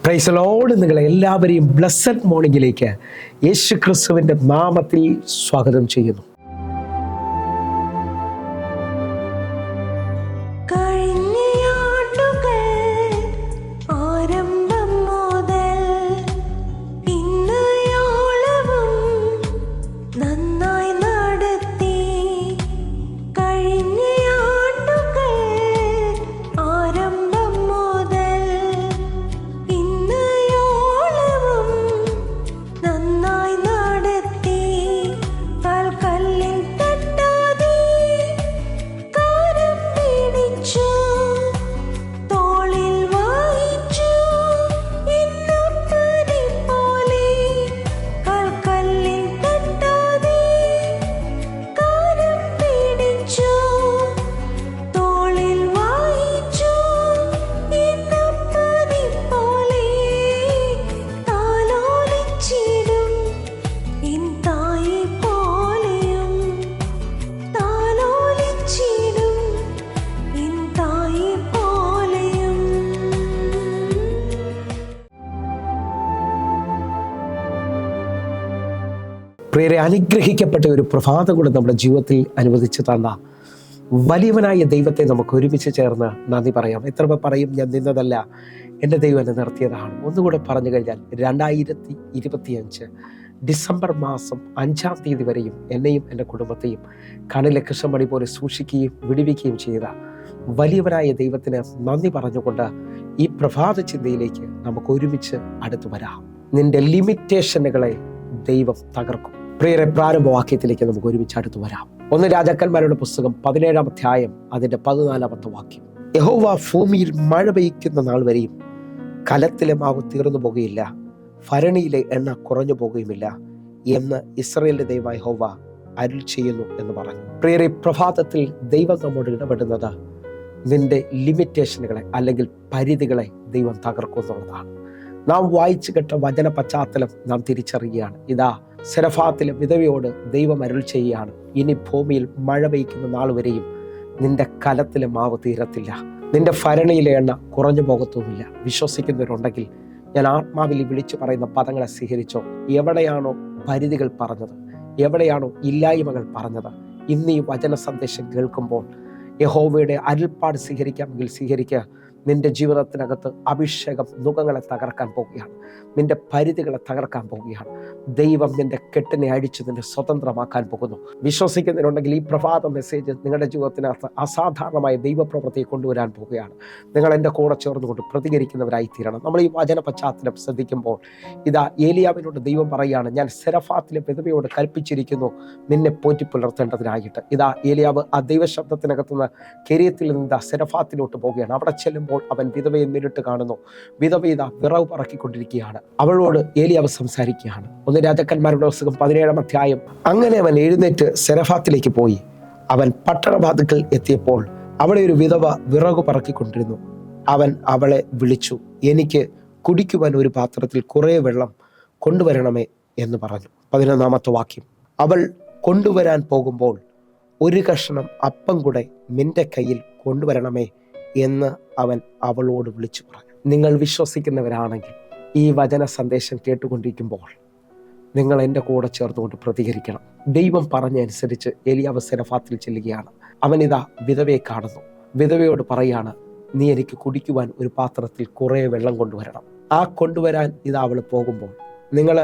Praise the Lord. നിങ്ങളെ എല്ലാവരെയും blessed മോർണിംഗിലേക്ക് യേശു ക്രിസ്തുവിൻ്റെ നാമത്തിൽ സ്വാഗതം ചെയ്യുന്നു. പ്രിയരെ, അനുഗ്രഹിക്കപ്പെട്ട ഒരു പ്രഭാതം കൂടെ നമ്മുടെ ജീവിതത്തിൽ അനുവദിച്ചു തന്ന വലിയവനായ ദൈവത്തെ നമുക്ക് ഒരുമിച്ച് ചേർന്ന് നന്ദി പറയാം. എത്ര പേർ പറയും, ഞാൻ നിന്നതല്ല, എൻ്റെ ദൈവം എന്നെ നിർത്തിയതാണ്. ഒന്നുകൂടെ പറഞ്ഞു കഴിഞ്ഞാൽ 2025 ഡിസംബർ മാസം 5-ാം തീയതി വരെയും എന്നെയും എൻ്റെ കുടുംബത്തെയും കണ്ണിലെ കൃഷ്ണമണി പോലെ സൂക്ഷിക്കുകയും വിടുവിക്കുകയും ചെയ്ത വലിയവനായ ദൈവത്തിന് നന്ദി പറഞ്ഞുകൊണ്ട് ഈ പ്രഭാത ചിന്തയിലേക്ക് നമുക്ക് ഒരുമിച്ച് അടുത്തു വരാം. നിന്റെ ലിമിറ്റേഷനുകളെ ദൈവം തകർക്കും. പ്രിയരെ, പ്രാരംഭവാക്യത്തിലേക്ക് നമുക്ക് ഒരുമിച്ച് അടുത്തു വരാം. 1 രാജാക്കന്മാരുടെ പുസ്തകം 17-ാം അധ്യായം അതിൻ്റെ 14-ാമത്തെ വാക്യം. യഹോവ ഭൂമിയിൽ മഴ പെയ്യ്ക്കുന്ന നാൾ വരെയും കലത്തിലെ മാവ് തീർന്നു പോകുകയില്ല, ഭരണിയിലെ എണ്ണ കുറഞ്ഞു പോകുകയുമില്ല എന്ന് ഇസ്രായേലിന്റെ ദൈവമായ യഹോവ അരുൾ ചെയ്യുന്നു എന്ന് പറഞ്ഞു. പ്രിയരെ, പ്രഭാതത്തിൽ ദൈവം നമ്മോട് ഇടപെടുന്നത് നിന്റെ ലിമിറ്റേഷനുകളെ അല്ലെങ്കിൽ പരിധികളെ ദൈവം തകർക്കും എന്നുള്ളതാണ്. നാം വായിച്ചു കേട്ട വചന പശ്ചാത്തലം നാം തിരിച്ചറിയുകയാണ്. ഇതാ, സെരഫാത്തിലെ വിധവയോട് ദൈവം അരുൾ ചെയ്യുകയാണ്, ഇനി ഭൂമിയിൽ മഴ പെയ്യ്ക്കുന്ന നാൾ വരെയും നിന്റെ കലത്തിലെ മാവ് തീരത്തില്ല, നിന്റെ ഭരണിയിലെ എണ്ണ കുറഞ്ഞു പോകത്തുമില്ല. വിശ്വസിക്കുന്നവരുണ്ടെങ്കിൽ ഞാൻ ആത്മാവിൽ വിളിച്ചു പറയുന്ന പദങ്ങളെ സ്വീകരിച്ചോ. എവിടെയാണോ പരിധികൾ പറഞ്ഞത്, എവിടെയാണോ ഇല്ലായ്മകൾ പറഞ്ഞത്, ഇന്ന് ഈ വചന സന്ദേശം കേൾക്കുമ്പോൾ യഹോവയുടെ അരുൾപ്പാട് സ്വീകരിക്കാമെങ്കിൽ സ്വീകരിക്കുക. നിന്റെ ജീവിതത്തിനകത്ത് അഭിഷേകം നുകങ്ങളെ തകർക്കാൻ പോവുകയാണ്, നിന്റെ പരിധികളെ തകർക്കാൻ പോവുകയാണ്. ദൈവം നിന്റെ കെട്ടിനെ അടിച്ച് നിന്നെ സ്വതന്ത്രമാക്കാൻ പോകുന്നു. വിശ്വസിക്കുന്നതിനുണ്ടെങ്കിൽ ഈ പ്രഭാത മെസ്സേജ് നിങ്ങളുടെ ജീവിതത്തിനകത്ത് അസാധാരണമായ ദൈവപ്രവൃത്തിയെ കൊണ്ടുവരാൻ പോവുകയാണ്. നിങ്ങൾ എൻ്റെ കൂടെ ചേർന്നുകൊണ്ട് പ്രതികരിക്കുന്നവരായി തീരണം. നമ്മൾ ഈ വചന പശ്ചാത്തലം ശ്രദ്ധിക്കുമ്പോൾ ഇതാ, ഏലിയാവിനോട് ദൈവം പറയുകയാണ്, ഞാൻ സെരഫാത്തിലെ വിധവയോട് കൽപ്പിച്ചിരിക്കുന്നു നിന്നെ പോറ്റി പുലർത്തേണ്ടതിനായിട്ട്. ഇതാ, ഏലിയാവ് ആ ദൈവശബ്ദത്തിനകത്തുനിന്ന് കെരീത്തിൽ നിന്ന് സെരഫാത്തിലോട്ട് പോവുകയാണ്. അവിടെ ചെല്ലുമ്പോൾ അവൻ വിധവയെ നേരിട്ട് കാണുന്നു. വിധവ ഇതാ വിറവ് പറക്കിക്കൊണ്ടിരിക്കുകയാണ്. അവളോട് ഏലിയാവ് സംസാരിക്കുകയാണ്. 1 രാജാക്കന്മാരുടെ പുസ്തകം 17-ാം അധ്യായം. അങ്ങനെ അവൻ എഴുന്നേറ്റ് സെരഫാത്തിലേക്ക് പോയി. അവൻ പട്ടണവാതിൽക്കൽ എത്തിയപ്പോൾ അവിടെ ഒരു വിധവ വിറകു പറക്കിക്കൊണ്ടിരുന്നു. അവൻ അവളെ വിളിച്ചു, എനിക്ക് കുടിക്കുവാൻ ഒരു പാത്രത്തിൽ കുറേ വെള്ളം കൊണ്ടുവരണമേ എന്ന് പറഞ്ഞു. 11-ാമത്തെ വാക്യം. അവൾ കൊണ്ടുവരാൻ പോകുമ്പോൾ ഒരു കഷ്ണം അപ്പം കൂടെ നിന്റെ കയ്യിൽ കൊണ്ടുവരണമേ എന്ന് അവൻ അവളോട് വിളിച്ചു പറഞ്ഞു. നിങ്ങൾ വിശ്വസിക്കുന്നവരാണെങ്കിൽ ഈ വചന സന്ദേശം കേട്ടുകൊണ്ടിരിക്കുമ്പോൾ നിങ്ങൾ എൻ്റെ കൂടെ ചേർന്നുകൊണ്ട് പ്രതികരിക്കണം. ദൈവം പറഞ്ഞനുസരിച്ച് ഏലിയാവ് സെരഫാത്തിൽ ചെല്ലുകയാണ്. അവനിതാ വിധവയെ കാണുന്നു. വിധവയോട് പറയാണ്, നീ എനിക്ക് കുടിക്കുവാൻ ഒരു പാത്രത്തിൽ കുറേ വെള്ളം കൊണ്ടുവരണം. ആ കൊണ്ടുവരാൻ ഇതാ അവൾ പോകുമ്പോൾ, നിങ്ങൾ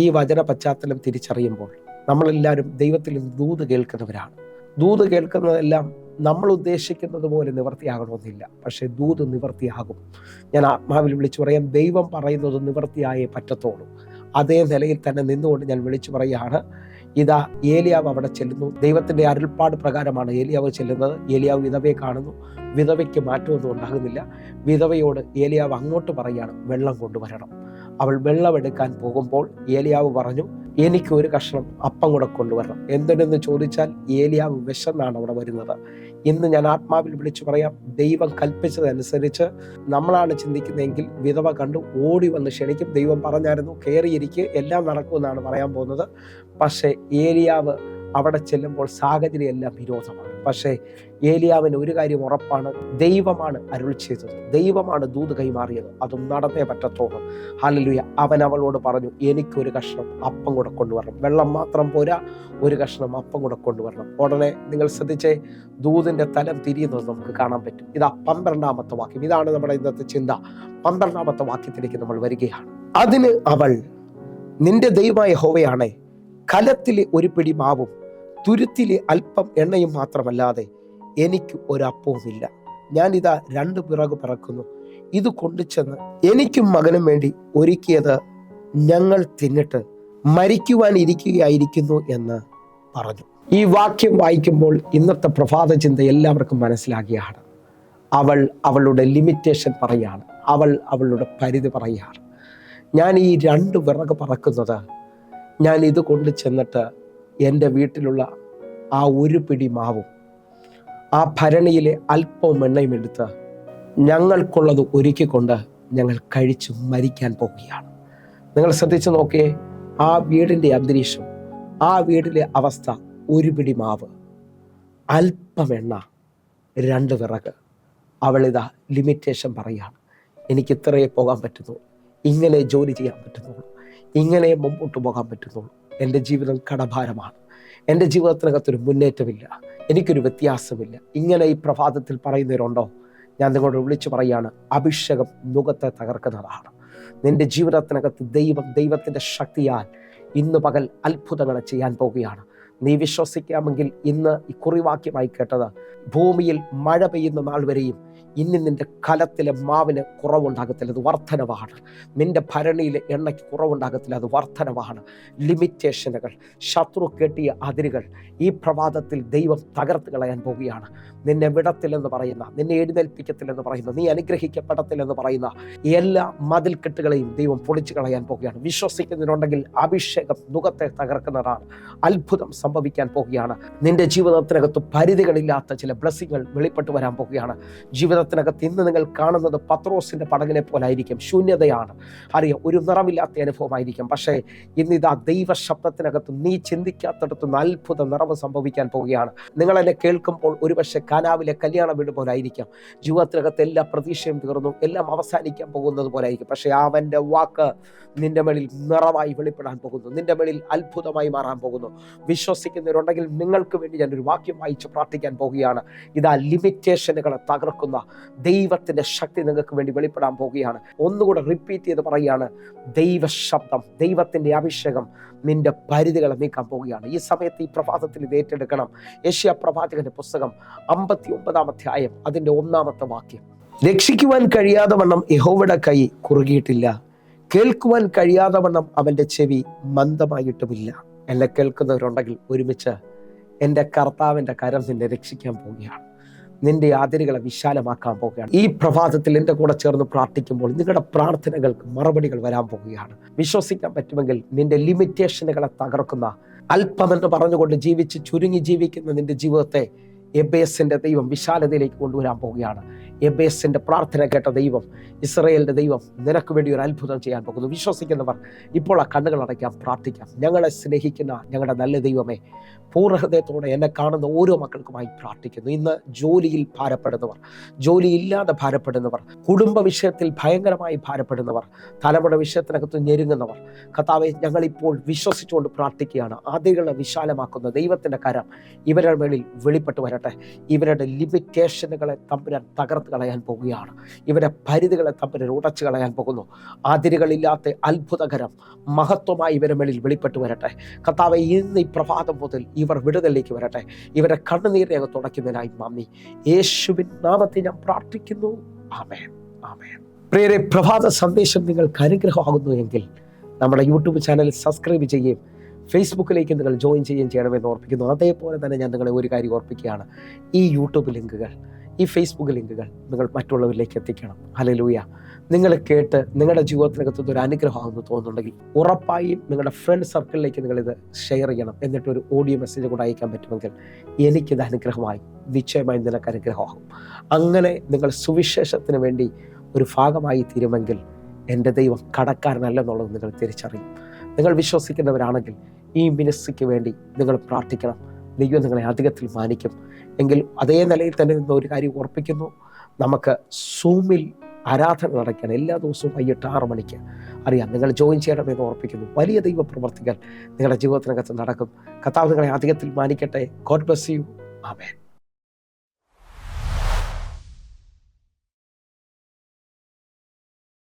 ഈ വചന പശ്ചാത്തലം തിരിച്ചറിയുമ്പോൾ നമ്മളെല്ലാവരും ദൈവത്തിൽ നിന്ന് ദൂത് കേൾക്കുന്നവരാണ്. ദൂത് കേൾക്കുന്നതെല്ലാം നമ്മൾ ഉദ്ദേശിക്കുന്നത് പോലെ നിവൃത്തിയാകണമെന്നില്ല, പക്ഷേ ദൂത് നിവൃത്തിയാകും. ഞാൻ ആത്മാവിൽ വിളിച്ചു പറയാം, ദൈവം പറയുന്നത് നിവൃത്തിയായേ പറ്റത്തുള്ളൂ. അതേ നിലയിൽ തന്നെ നിന്നുകൊണ്ട് ഞാൻ വിളിച്ചു പറയുകയാണ്, ഇതാ ഏലിയാവ് അവിടെ ചെല്ലുന്നു. ദൈവത്തിൻ്റെ അരുൾപ്പാട് പ്രകാരമാണ് ഏലിയാവ് ചെല്ലുന്നത്. ഏലിയാവ് വിധവയെ കാണുന്നു. വിധവയ്ക്ക് മാറ്റമൊന്നും ഉണ്ടാകുന്നില്ല. വിധവയോട് ഏലിയാവ് അങ്ങോട്ട് പറയുകയാണ്, വെള്ളം കൊണ്ടുവരണം. അവൾ വെള്ളമെടുക്കാൻ പോകുമ്പോൾ ഏലിയാവ് പറഞ്ഞു, എനിക്ക് ഒരു കഷ്ണം അപ്പം കൂടെ കൊണ്ടുവരണം. എന്തിനെന്ന് ചോദിച്ചാൽ ഏലിയാവ് വിശന്നാണ് അവിടെ വരുന്നത്. ഇന്ന് ഞാൻ ആത്മാവിൽ വിളിച്ചു പറയാം, ദൈവം കൽപ്പിച്ചതനുസരിച്ച് നമ്മളാണ് ചിന്തിക്കുന്നതെങ്കിൽ വിധവ കണ്ടു ഓടി വന്ന് ക്ഷണിക്കും. ദൈവം പറഞ്ഞായിരുന്നു, കയറിയിരിക്കുക, എല്ലാം നടക്കുമെന്നാണ് പറയാൻ പോകുന്നത്. പക്ഷേ ഏലിയാവ് അവിടെ ചെല്ലുമ്പോൾ സാഹചര്യം എല്ലാം വിരോധമാണ്. പക്ഷേ ഏലിയാവിന് ഒരു കാര്യം ഉറപ്പാണ്, ദൈവമാണ് അരുൾ ചെയ്തത്, ദൈവമാണ് ദൂത് കൈമാറിയത്, അതും നടന്നേ പറ്റത്തുള്ളൂ. ഹല്ലേലൂയ. അവൻ അവളോട് പറഞ്ഞു, എനിക്കൊരു കഷ്ണം അപ്പം കൂടെ കൊണ്ടുവരണം, വെള്ളം മാത്രം പോരാ, ഒരു കഷ്ണം അപ്പം കൂടെ കൊണ്ടുവരണം. ഉടനെ നിങ്ങൾ ശ്രദ്ധിച്ചേ, ദൂതിന്റെ തലം തിരിയുന്നത് നമുക്ക് കാണാൻ പറ്റും. ഇതാ 12-ാമത്തെ വാക്യം. ഇതാണ് നമ്മുടെ ഇന്നത്തെ ചിന്ത. 12-ാമത്തെ വാക്യത്തിലേക്ക് നമ്മൾ വരികയാണ്. അതിന് അവൾ, നിന്റെ ദൈവമായ യഹോവയാണേ, കലത്തിലെ ഒരു പിടി മാവും തുരുത്തിലെ അല്പം എണ്ണയും മാത്രമല്ലാതെ എനിക്ക് ഒരപ്പവുമില്ല. ഞാനിതാ 2 പിറകു പിറക്കുന്നു, ഇത് കൊണ്ടുചെന്ന് എനിക്കും മകനും വേണ്ടി ഒരുക്കിയത് ഞങ്ങൾ തിന്നിട്ട് മരിക്കുവാൻ ഇരിക്കുകയായിരിക്കുന്നു എന്ന് പറഞ്ഞു. ഈ വാക്യം വായിക്കുമ്പോൾ ഇന്നത്തെ പ്രഭാത ചിന്ത എല്ലാവർക്കും മനസ്സിലാക്കിയാണ്. അവൾ അവളുടെ ലിമിറ്റേഷൻ പറയുകയാണ്, അവൾ അവളുടെ പരിധി പറയുകയാണ്. ഞാൻ ഈ 2 വിറക് പറക്കുന്നത്, ഞാൻ ഇത് കൊണ്ട് ചെന്നിട്ട് എൻ്റെ വീട്ടിലുള്ള ആ ഒരു പിടി മാവും ആ ഭരണിയിലെ അല്പവും എണ്ണയും എടുത്ത് ഞങ്ങൾക്കുള്ളത് ഒരുക്കിക്കൊണ്ട് ഞങ്ങൾ കഴിച്ചു മരിക്കാൻ പോവുകയാണ്. നിങ്ങൾ ശ്രദ്ധിച്ചു നോക്കിയേ, ആ വീടിൻ്റെ അന്തരീക്ഷം, ആ വീടിലെ അവസ്ഥ, ഒരു പിടി മാവ്, അല്പം എണ്ണ, 2 വിറക്. അവളിതാ ലിമിറ്റേഷൻ പറയുകയാണ്, എനിക്ക് ഇത്രയേ പോകാൻ പറ്റുന്നുള്ളൂ, ഇങ്ങനെ ജോലി ചെയ്യാൻ പറ്റുന്നുള്ളൂ, ഇങ്ങനെ മുമ്പോട്ട് പോകാൻ പറ്റുന്നുള്ളൂ. എൻ്റെ ജീവിതം കടഭാരമാണ്, എൻ്റെ ജീവിതത്തിനകത്തൊരു മുന്നേറ്റമില്ല, എനിക്കൊരു വ്യത്യാസമില്ല. ഇങ്ങനെ ഈ പ്രഭാതത്തിൽ പറയുന്നവരുണ്ടോ? ഞാൻ നിങ്ങളോട് വിളിച്ചു പറയാണ്, അഭിഷേകം നുകത്തെ തകർക്കുന്നതാണ്. നിന്റെ ജീവിതത്തിനകത്ത് ദൈവത്തിൻ്റെ ശക്തിയാൽ ഇന്ന് പകൽ അത്ഭുതങ്ങൾ ചെയ്യാൻ പോവുകയാണ്. നീ വിശ്വസിക്കാമെങ്കിൽ ഇന്ന് ഈ കുറിവാക്യമായി കേട്ടത്, ഭൂമിയിൽ മഴ പെയ്യുന്ന നാൾ വരെയും ഇനി നിന്റെ കലത്തിലെ മാവിന് കുറവുണ്ടാകത്തില്ല, അത് വർധനവാണ്. നിന്റെ ഭരണിയിലെ എണ്ണയ്ക്ക് കുറവുണ്ടാകത്തില്ല, അത് വർധനവാണ്. ലിമിറ്റേഷനുകൾ, ശത്രു കെട്ടിയ അതിരുകൾ ഈ പ്രഭാതത്തിൽ ദൈവം തകർത്ത് കളയാൻ പോവുകയാണ്. നിന്നെ വിടത്തില്ലെന്ന് പറയുന്ന, നിന്നെ എഴുന്നേൽപ്പിക്കത്തില്ലെന്ന് പറയുന്ന, നീ അനുഗ്രഹിക്കപ്പെടത്തില്ലെന്ന് പറയുന്ന എല്ലാ മതിൽക്കെട്ടുകളെയും ദൈവം പൊളിച്ചു കളയാൻ പോവുകയാണ്. വിശ്വസിക്കുന്നതിനുണ്ടെങ്കിൽ അഭിഷേകം നുകത്തെ തകർക്കുന്നതാണ്. അത്ഭുതം സംഭവിക്കാൻ പോവുകയാണ്. നിന്റെ ജീവിതത്തിനകത്ത് പരിധികളില്ലാത്ത ചില ബ്ലെസ്സിങ്ങൾ വെളിപ്പെട്ട് വരാൻ പോവുകയാണ്. ജീവിതത്തിനകത്ത് ഇന്ന് നിങ്ങൾ കാണുന്നത് പത്രോസിന്റെ പടകിനെ പോലായിരിക്കും, ശൂന്യതയാണ്, അറിയാം, ഒരു നിറവില്ലാത്ത അനുഭവമായിരിക്കും. പക്ഷേ ഇന്നിതാ ദൈവ ശബ്ദത്തിനകത്ത് നീ ചിന്തിക്കാത്തടത്തുനിന്ന് അത്ഭുത നിറവ് സംഭവിക്കാൻ പോവുകയാണ്. നിങ്ങൾ എന്നെ കേൾക്കുമ്പോൾ ഒരുപക്ഷെ കാനാവിലെ കല്യാണ വീട് പോലായിരിക്കാം. ജീവിതത്തിനകത്ത് എല്ലാ പ്രതീക്ഷയും തീർന്നു, എല്ലാം അവസാനിക്കാൻ പോകുന്നത് പോലായിരിക്കും. പക്ഷേ അവൻ്റെ വാക്ക് നിന്റെ മേളിൽ നിറവായി വെളിപ്പെടാൻ പോകുന്നു, നിന്റെ മേളിൽ അത്ഭുതമായി മാറാൻ പോകുന്നു. വിശ്വസിക്കുന്നവരുണ്ടെങ്കിൽ നിങ്ങൾക്ക് വേണ്ടി ഞാനൊരു വാക്യം വായിച്ച് പ്രാർത്ഥിക്കാൻ പോവുകയാണ്. ഇതാ ലിമിറ്റേഷനുകളെ തകർക്കുന്ന ദൈവത്തിന്റെ ശക്തി നിങ്ങൾക്ക് വേണ്ടി വെളിപ്പെടാൻ പോവുകയാണ്. ഒന്നുകൂടെ റിപ്പീറ്റ് ചെയ്ത് പറയുകയാണ്, ദൈവ ശബ്ദം, ദൈവത്തിന്റെ അഭിഷേകം നിന്റെ പരിധികളെ നീക്കാൻ പോവുകയാണ്. ഈ സമയത്ത് ഈ പ്രഭാതത്തിൽ ഇത് ഏറ്റെടുക്കണം. യെശയ്യാ പ്രവാചകന്റെ പുസ്തകം 59-ാം അധ്യായം അതിന്റെ 1-ാമത്തെ വാക്യം. രക്ഷിക്കുവാൻ കഴിയാതെ വണ്ണം യഹോവയുടെ കൈ കുറുകിയിട്ടില്ല, കേൾക്കുവാൻ കഴിയാതെ വണ്ണം അവന്റെ ചെവി മന്ദമായിട്ടുമില്ല. എന്നെ കേൾക്കുന്നവരുണ്ടെങ്കിൽ ഒരുമിച്ച്, എൻ്റെ കർത്താവിൻ്റെ കരം നിന്നെ രക്ഷിക്കാൻ പോവുകയാണ്, നിന്റെ അതിരുകളെ വിശാലമാക്കാൻ പോവുകയാണ്. ഈ പ്രഭാതത്തിൽ എൻ്റെ കൂടെ ചേർന്ന് പ്രാർത്ഥിക്കുമ്പോൾ നിങ്ങളുടെ പ്രാർത്ഥനകൾക്ക് മറുപടികൾ വരാൻ പോവുകയാണ്. വിശ്വസിക്കാൻ പറ്റുമെങ്കിൽ നിന്റെ ലിമിറ്റേഷനുകളെ തകർക്കുന്ന, അല്പമെന്ന് പറഞ്ഞുകൊണ്ട് ജീവിച്ച് ചുരുങ്ങി ജീവിക്കുന്ന നിന്റെ ജീവിതത്തെ എബേസിന്റെ ദൈവം വിശാലതയിലേക്ക് കൊണ്ടുവരാൻ പോവുകയാണ്. എബേസിന്റെ പ്രാർത്ഥന കേട്ട ദൈവം, ഇസ്രായേലിന്റെ ദൈവം നിനക്ക് വേണ്ടി ഒരു അത്ഭുതം ചെയ്യാൻ പോകുന്നു. വിശ്വസിക്കുന്നവർ ഇപ്പോൾ ആ കണ്ണുകൾ അടയ്ക്കാം, പ്രാർത്ഥിക്കാം. ഞങ്ങളെ സ്നേഹിക്കുന്ന ഞങ്ങളുടെ നല്ല ദൈവമേ, പൂർണ്ണഹൃദയത്തോടെ എന്നെ കാണുന്ന ഓരോ മക്കൾക്കുമായി പ്രാർത്ഥിക്കുന്നു. ഇന്ന് ജോലിയിൽ ഭാരപ്പെടുന്നവർ, ജോലിയില്ലാതെ ഭാരപ്പെടുന്നവർ, കുടുംബ വിഷയത്തിൽ ഭയങ്കരമായി ഭാരപ്പെടുന്നവർ, തലമുറ വിഷയത്തിനകത്ത് ഞെരുങ്ങുന്നവർ, കർത്താവേ, ഞങ്ങളിപ്പോൾ വിശ്വസിച്ചുകൊണ്ട് പ്രാർത്ഥിക്കുകയാണ്. അതിരുകളെ വിശാലമാക്കുന്ന ദൈവത്തിന്റെ കരം ഇവരുടെ മേളിൽ വെളിപ്പെട്ട് വരട്ടെ. ഇവരുടെ ലിമിറ്റേഷനുകളെ തമ്പുരാൻ തകർത്ത് കളയാൻ പോകുകയാണ്. ഇവരുടെ പരിധികളെ തമ്പുരാൻ ഉടച്ചു കളയാൻ പോകുന്നു. അതിരുകളില്ലാത്ത അത്ഭുതകരം മഹത്വമായി ഇവരുടെ മേളിൽ വെളിപ്പെട്ട് വരട്ടെ. കർത്താവേ, ഇന്ന് ഈ പ്രഭാതം മുതൽ ഇവർ വിടുതലിലേക്ക് വരട്ടെ. ഇവരുടെ കണ്ണുനീരിനെ അങ്ങ് തുടയ്ക്കുന്നതിനായി നന്ദി. യേശുവിൻ നാമത്തിൽ ഞാൻ പ്രാർത്ഥിക്കുന്നു. ആമേൻ, ആമേൻ. പ്രിയരെ, പ്രഭാത സന്ദേശം നിങ്ങൾക്ക് അനുഗ്രഹമാകുന്നു എങ്കിൽ നമ്മുടെ യൂട്യൂബ് ചാനൽ സബ്സ്ക്രൈബ് ചെയ്യുകയും ഫേസ്ബുക്കിലേക്ക് നിങ്ങൾ ജോയിൻ ചെയ്യുകയും ചെയ്യണമെന്ന് ഓർപ്പിക്കുന്നു. അതേപോലെ തന്നെ ഞാൻ നിങ്ങളെ ഒരു കാര്യം ഓർപ്പിക്കുകയാണ്, ഈ യൂട്യൂബ് ലിങ്കുകൾ, ഈ ഫേസ്ബുക്ക് ലിങ്കുകൾ നിങ്ങൾ മറ്റുള്ളവരിലേക്ക് എത്തിക്കണം. ഹല്ലേലൂയ. നിങ്ങൾ കേട്ട് നിങ്ങളുടെ ജീവിതത്തിനകത്ത് ഒരു അനുഗ്രഹമാണെന്ന് തോന്നുന്നുണ്ടെങ്കിൽ ഉറപ്പായും നിങ്ങളുടെ ഫ്രണ്ട് സർക്കിളിലേക്ക് നിങ്ങളിത് ഷെയർ ചെയ്യണം. എന്നിട്ടൊരു ഓഡിയോ മെസ്സേജ് കൂടെ അയക്കാൻ പറ്റുമെങ്കിൽ എനിക്കിത് അനുഗ്രഹമായി, നിശ്ചയമായും നിനക്ക് അനുഗ്രഹമാകും. അങ്ങനെ നിങ്ങൾ സുവിശേഷത്തിന് വേണ്ടി ഒരു ഭാഗമായി തീരുമെങ്കിൽ എൻ്റെ ദൈവം കടക്കാരനല്ലെന്നുള്ളത് നിങ്ങൾ തിരിച്ചറിയും. നിങ്ങൾ വിശ്വസിക്കുന്നവരാണെങ്കിൽ ഈ മിനിസ്ട്രിക്ക് വേണ്ടി നിങ്ങൾ പ്രാർത്ഥിക്കണം. ദൈവം നിങ്ങളെ അധികത്തിൽ മാനിക്കും. എങ്കിൽ അതേ നിലയിൽ തന്നെ നിന്ന് ഒരു കാര്യം ഓർപ്പിക്കുന്നു, നമുക്ക് സൂമിൽ ആരാധന നടക്കാൻ എല്ലാ ദിവസവും വൈകിട്ട് 6 മണിക്ക് അറിയാം. നിങ്ങൾ ജോയിൻ ചെയ്യണമെന്ന് ഓർപ്പിക്കുന്നു. വലിയ ദൈവ പ്രവർത്തികൾ നിങ്ങളുടെ ജീവിതത്തിനകത്ത് നടക്കും. കർത്താവ് നിങ്ങളെ അധികത്തിൽ മാനിക്കട്ടെ. God bless you. ആമേൻ.